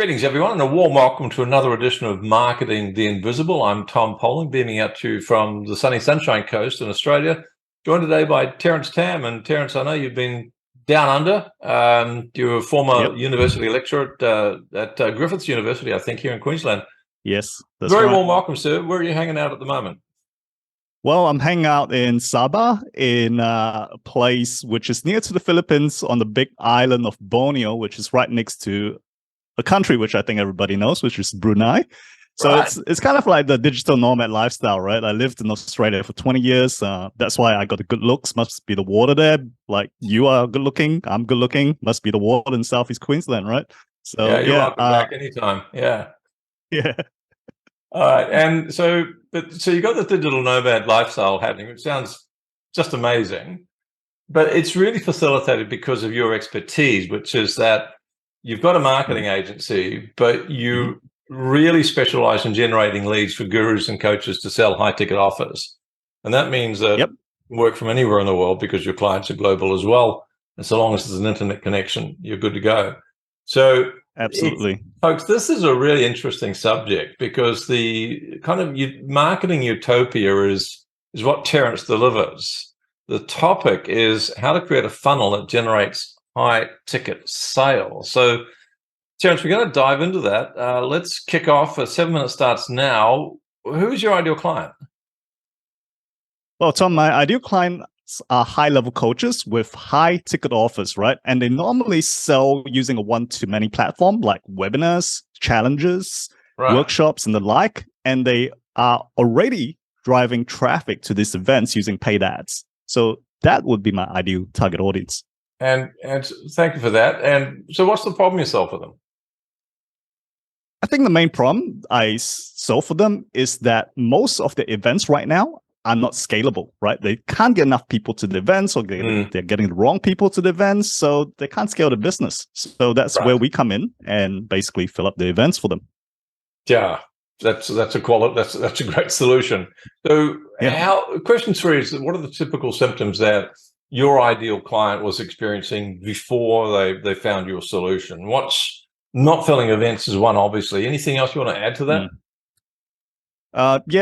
Greetings, everyone, and a warm welcome to another edition of Marketing the Invisible. I'm Tom Poling, beaming out to you from the sunny Sunshine Coast in Australia, joined today by Terence Tam. And Terence, I know you've been down under. You're a former university lecturer at Griffiths University, I think, here in Queensland. Yes, that's Very right. warm welcome, sir. Where are you hanging out at the moment? Well, I'm hanging out in Sabah, in a place which is near to the Philippines on the big island of Borneo, which is right next to a country which I think everybody knows, which is Brunei. So Right. it's kind of like the digital nomad lifestyle, right? I lived in Australia for 20 years. That's why I got the good looks. Must be the water there. Like, you are good looking, I'm good looking. Must be the water in Southeast Queensland, right? So Yeah, you're welcome back anytime. Yeah. yeah. All right. And so you got the digital nomad lifestyle happening, which sounds just amazing, but it's really facilitated because of your expertise, which is that you've got a marketing agency, but you really specialize in generating leads for gurus and coaches to sell high ticket offers. And that means that you can work from anywhere in the world because your clients are global as well. And so long as there's an internet connection, you're good to go. So Absolutely. Folks, this is a really interesting subject because the kind of marketing utopia is what Terence delivers. The topic is how to create a funnel that generates high ticket sales. So, Terence, we're going to dive into that. Let's kick off. 7 minutes starts now. Who is your ideal client? Well, Tom, my ideal clients are high-level coaches with high-ticket offers, right? And they normally sell using a one-to-many platform like webinars, challenges, workshops, and the like. And they are already driving traffic to these events using paid ads. So that would be my ideal target audience. And thank you for that. And so what's the problem you solve for them? I think the main problem I solve for them is that most of the events right now are not scalable, right? They can't get enough people to the events, or they're getting the wrong people to the events, so they can't scale the business. So that's where we come in and basically fill up the events for them. Yeah, that's a great solution. So question 3 is, what are the typical symptoms that your ideal client was experiencing before they found your solution? What's not filling events is one, obviously. Anything else you want to add to that?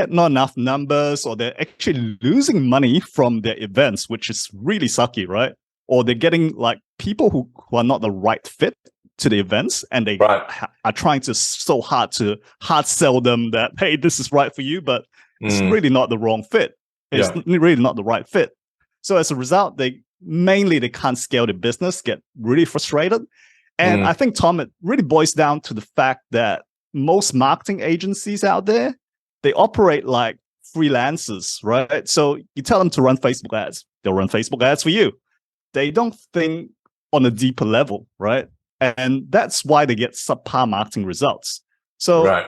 Not enough numbers, or they're actually losing money from their events, which is really sucky, right? Or they're getting like people who are not the right fit to the events, and they are trying to hard sell them that, hey, this is right for you, but it's really not the wrong fit. It's really not the right fit. So as a result, they can't scale the business, get really frustrated. And I think, Tom, it really boils down to the fact that most marketing agencies out there, they operate like freelancers, right? So you tell them to run Facebook ads, they'll run Facebook ads for you. They don't think on a deeper level, right? And that's why they get subpar marketing results. So,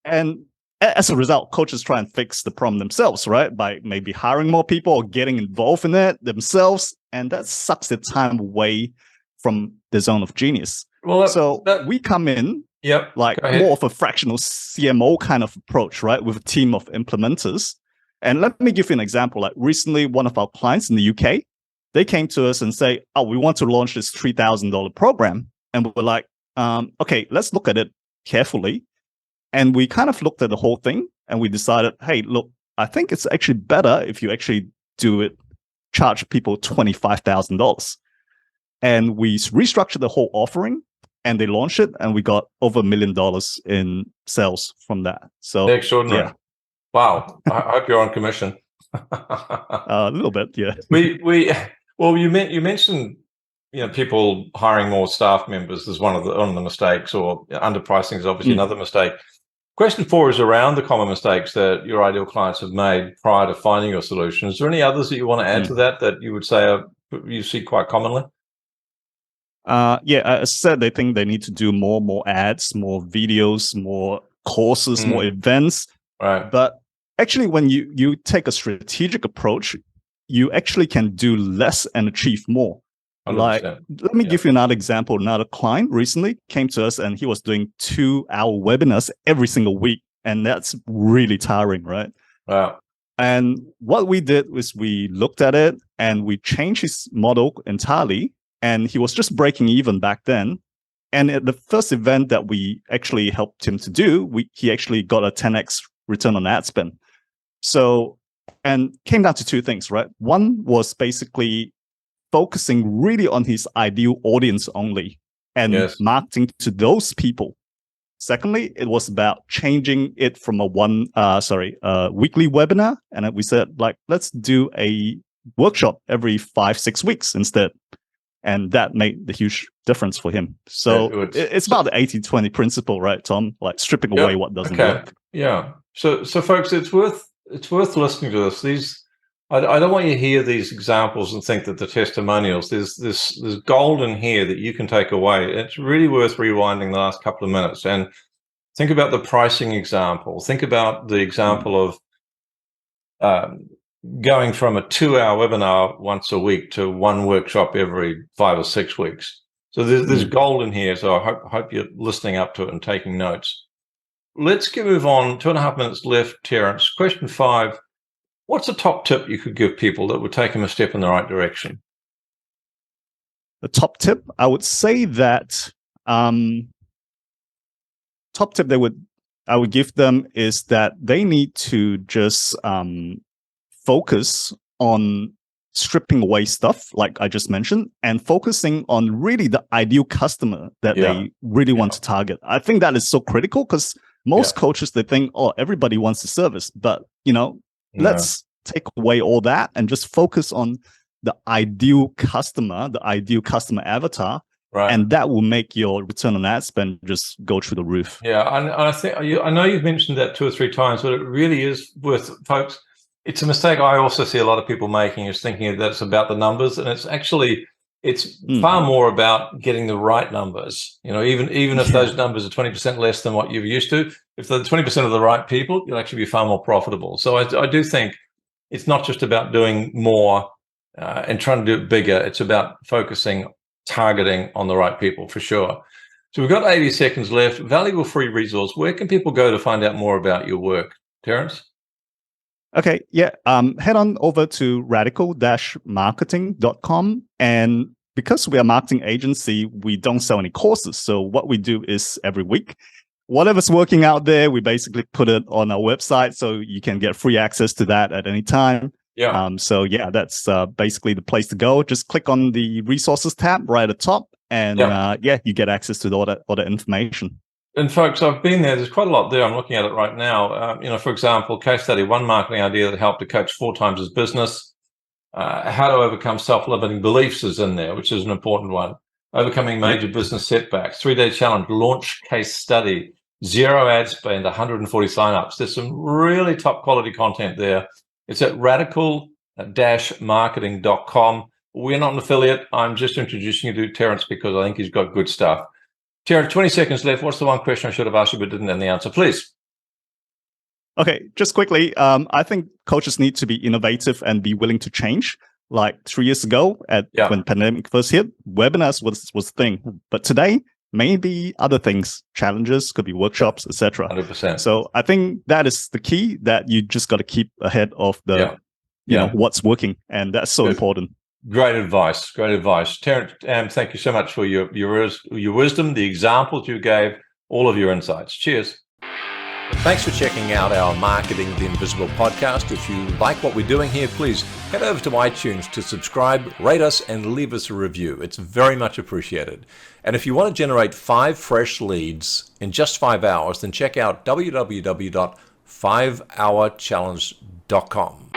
and as a result, coaches try and fix the problem themselves, right? By maybe hiring more people or getting involved in it themselves. And that sucks their time away from the zone of genius. Well, we come in like more of a fractional CMO kind of approach, right? With a team of implementers. And let me give you an example. Like recently, one of our clients in the UK, they came to us and say, oh, we want to launch this $3,000 program. And we're like, okay, let's look at it carefully. And we kind of looked at the whole thing and we decided, hey, look, I think it's actually better if you actually charge people $25,000. And we restructured the whole offering, and they launched it, and we got over $1 million in sales from that. So extraordinary. Yeah. Wow. I hope you're on commission. A little bit, yeah. You mentioned, people hiring more staff members is one of the mistakes, or underpricing is obviously another mistake. Question 4 is around the common mistakes that your ideal clients have made prior to finding your solution. Is there any others that you want to add to that you would say you see quite commonly? As I said, they think they need to do more ads, more videos, more courses, more events. Right. But actually, when you take a strategic approach, you actually can do less and achieve more. 100%. Like, let me give you another example. Another client recently came to us, and he was doing 2-hour webinars every single week. And that's really tiring, right? Wow. And what we did was we looked at it and we changed his model entirely. And he was just breaking even back then. And at the first event that we actually helped him to do, he actually got a 10x return on ad spend. So, and came down to two things, right? One was basically focusing really on his ideal audience only and marketing to those people. Secondly, it was about changing it from a weekly webinar. And we said, like, let's do a workshop every 5-6 weeks instead. And that made the huge difference for him. So it's about the 80-20 principle, right, Tom? Like stripping away what doesn't work. Yeah. So folks, it's worth listening to this. I don't want you to hear these examples and think that the testimonials. There's gold in here that you can take away. It's really worth rewinding the last couple of minutes and think about the pricing example. Think about the example of going from a 2-hour webinar once a week to one workshop every 5 or 6 weeks. So there's gold in here. So I hope you're listening up to it and taking notes. Let's move on. 2.5 minutes left, Terence. Question 5. What's a top tip you could give people that would take them a step in the right direction? The top tip, I would say that top tip I would give them is that they need to just focus on stripping away stuff, like I just mentioned, and focusing on really the ideal customer that they really want to target. I think that is so critical because most coaches, they think, oh, everybody wants the service, but let's take away all that and just focus on the ideal customer avatar. Right. And that will make your return on ad spend just go through the roof. Yeah, I know you've mentioned that 2 or 3 times, but it really is worth, folks. It's a mistake I also see a lot of people making, is thinking that it's about the numbers, and it's far more about getting the right numbers. Even if those numbers are 20% less than what you're used to, if they're 20% of the right people, you'll actually be far more profitable. So I do think it's not just about doing more and trying to do it bigger. It's about targeting on the right people, for sure. So we've got 80 seconds left. Valuable free resource. Where can people go to find out more about your work, Terence? Okay, yeah. Head on over to radical-marketing.com. And because we are a marketing agency, we don't sell any courses. So what we do is every week, whatever's working out there, we basically put it on our website so you can get free access to that at any time. Yeah. So yeah, that's basically the place to go. Just click on the resources tab right at the top, and you get access to all the information. And folks, I've been there. There's quite a lot there. I'm looking at it right now. For example, case study, one marketing idea that helped a coach 4 times his business. How to overcome self-limiting beliefs is in there, which is an important one. Overcoming major business setbacks. 3-day challenge, launch case study, 0 ad spend, 140 signups. There's some really top quality content there. It's at radical-marketing.com. We're not an affiliate. I'm just introducing you to Terence because I think he's got good stuff. Terence, 20 seconds left. What's the one question I should have asked you but didn't know the answer, please? Okay, just quickly, I think coaches need to be innovative and be willing to change. Like 3 years ago, when pandemic first hit, webinars was the thing. But today, maybe other things, challenges, could be workshops, etc. 100%. So I think that is the key, that you just got to keep ahead of the, what's working, and that's so important. Great advice. Terence, thank you so much for your wisdom, the examples you gave, all of your insights. Cheers. Thanks for checking out our Marketing the Invisible podcast. If you like what we're doing here, please head over to iTunes to subscribe, rate us, and leave us a review. It's very much appreciated. And if you want to generate 5 fresh leads in just 5 hours, then check out www.5hourchallenge.com.